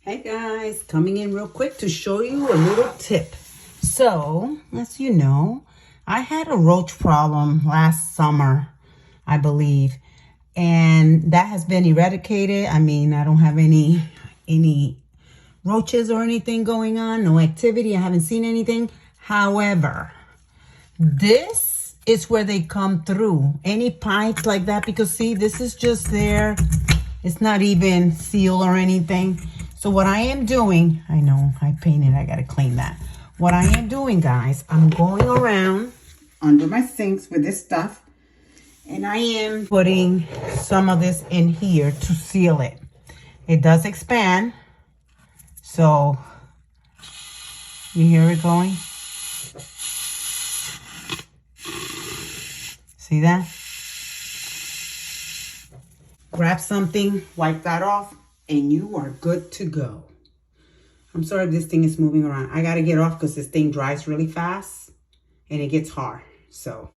Hey guys, coming in real quick to show you a little tip. So, as you know, I had a roach problem last summer, I believe, and that has been eradicated. I mean, I don't have any roaches or anything going on, no activity. I haven't seen anything. However, this is where they come through. Any pipes like that, because see, this is just there. It's not even sealed or anything. So what I am doing, I know I painted, I gotta clean that. What I am doing, guys, I'm going around under my sinks with this stuff, and I am putting some of this in here to seal it. It does expand, so you hear it going? See that? Grab something, wipe that off, and you are good to go. I'm sorry if this thing is moving around. I got to get off because this thing dries really fast and it gets hard. So